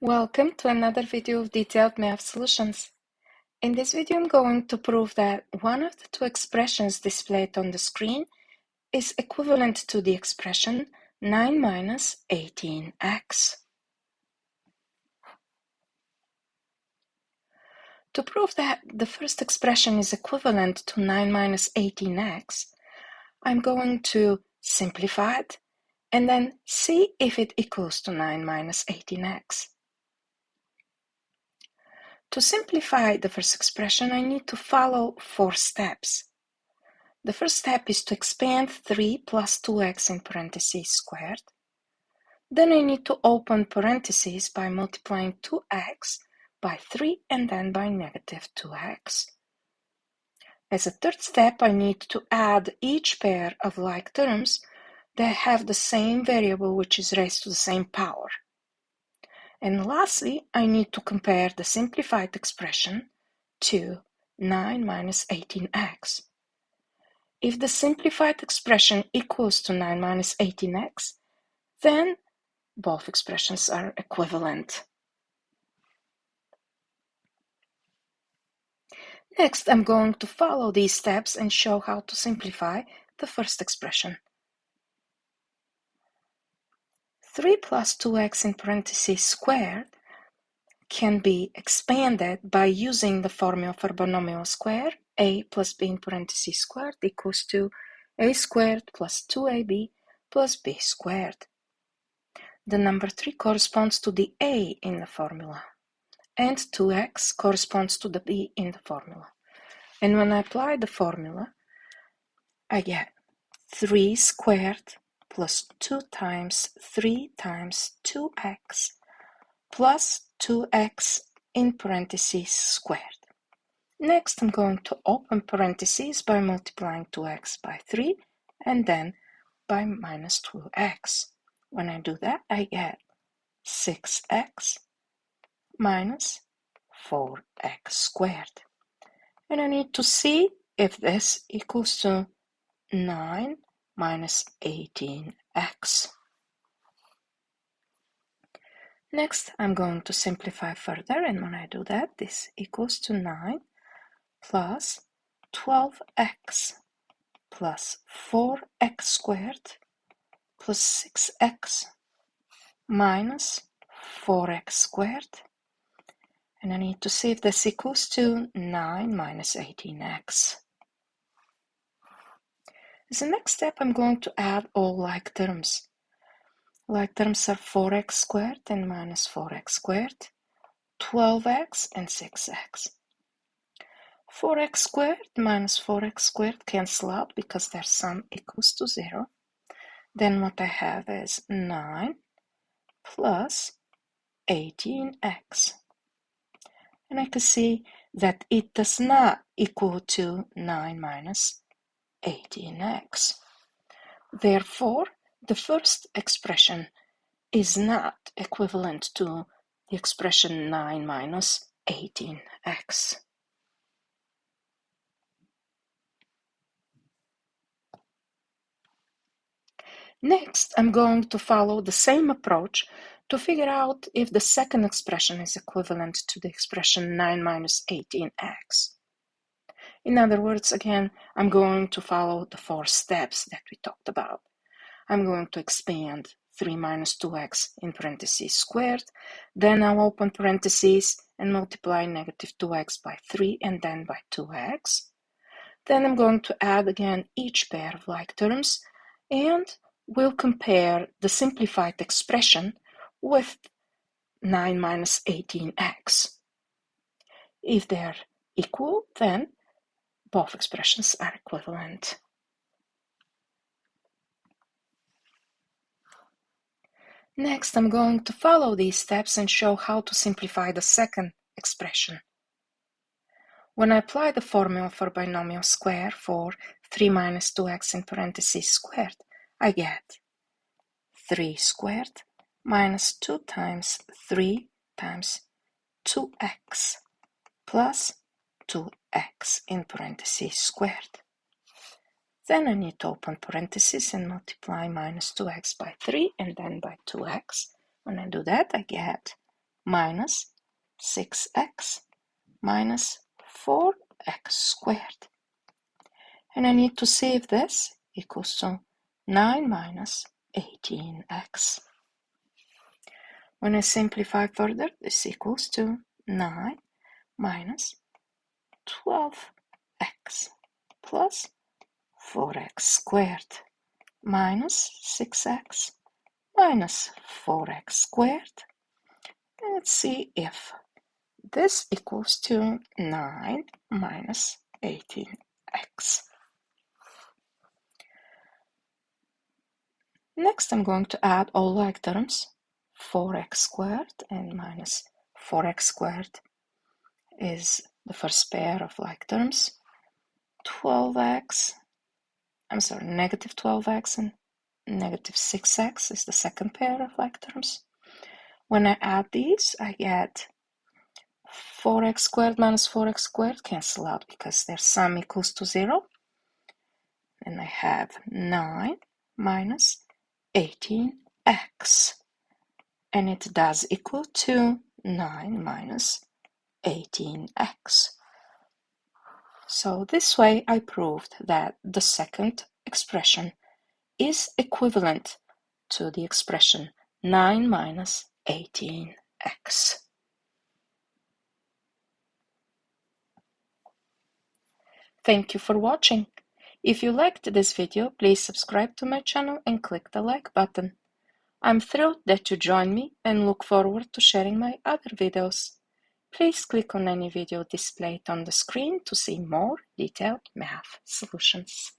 Welcome to another video of detailed math solutions. In this video, I'm going to prove that one of the two expressions displayed on the screen is equivalent to the expression 9 minus 18x. To prove that the first expression is equivalent to 9 minus 18x, I'm going to simplify it and then see if it equals to 9 minus 18x. To simplify the first expression, I need to follow 4 steps. The first step is to expand 3 plus 2x in parentheses squared. Then I need to open parentheses by multiplying 2x by 3 and then by negative 2x. As a third step, I need to add each pair of like terms that have the same variable which is raised to the same power. And lastly, I need to compare the simplified expression to 9 minus 18x. If the simplified expression equals to 9 minus 18x, then both expressions are equivalent. Next, I'm going to follow these steps and show how to simplify the first expression. 3 plus 2x in parentheses squared can be expanded by using the formula for binomial square. A plus b in parentheses squared equals to a squared plus 2ab plus b squared. The number 3 corresponds to the a in the formula, and 2x corresponds to the b in the formula. And when I apply the formula, I get 3 squared plus 2 times 3 times 2x plus 2x in parentheses squared. Next, I'm going to open parentheses by multiplying 2x by 3 and then by minus 2x. When I do that, I get 6x minus 4x squared. And I need to see if this equals to 9 minus 18x. Next, I'm going to simplify further, and when I do that, this equals to 9 plus 12x plus 4x squared plus 6x minus 4x squared. And I need to see if this equals to 9 minus 18x. As the next step, I'm going to add all like terms. Like terms are 4x squared and minus 4x squared, 12x and 6x. 4x squared minus 4x squared cancel out because their sum equals to 0. Then what I have is 9 plus 18x. And I can see that it does not equal to 9 minus 18x. Therefore, the first expression is not equivalent to the expression 9 minus 18x. Next, I'm going to follow the same approach to figure out if the second expression is equivalent to the expression 9 minus 18x. In other words, again, I'm going to follow the 4 steps that we talked about. I'm going to expand 3 minus 2x in parentheses squared, then I'll open parentheses and multiply negative 2x by 3 and then by 2x. Then I'm going to add again each pair of like terms, and we'll compare the simplified expression with 9 minus 18x. If they're equal, then both expressions are equivalent. Next, I'm going to follow these steps and show how to simplify the second expression. When I apply the formula for binomial square for 3 minus 2x in parentheses squared, I get 3 squared minus 2 times 3 times 2x plus 2x in parentheses squared. Then I need to open parentheses and multiply minus 2x by 3 and then by 2x. When I do that, I get minus 6x minus 4x squared. And I need to save this equals to 9 minus 18x. When I simplify further, this equals to 9 minus 12x plus 4x squared minus 6x minus 4x squared. And let's see if this equals to 9 minus 18x. Next, I'm going to add all like terms. 4x squared and minus 4x squared is the first pair of like terms. Negative 12x and negative 6x is the second pair of like terms. When I add these, I get 4x squared minus 4x squared cancel out because their sum equals to 0. And I have 9 minus 18x. And it does equal to 9 minus 18x. So this way I proved that the second expression is equivalent to the expression 9 minus 18x. Thank you for watching. If you liked this video, please subscribe to my channel and click the like button. I'm thrilled that you joined me and look forward to sharing my other videos. Please click on any video displayed on the screen to see more detailed math solutions.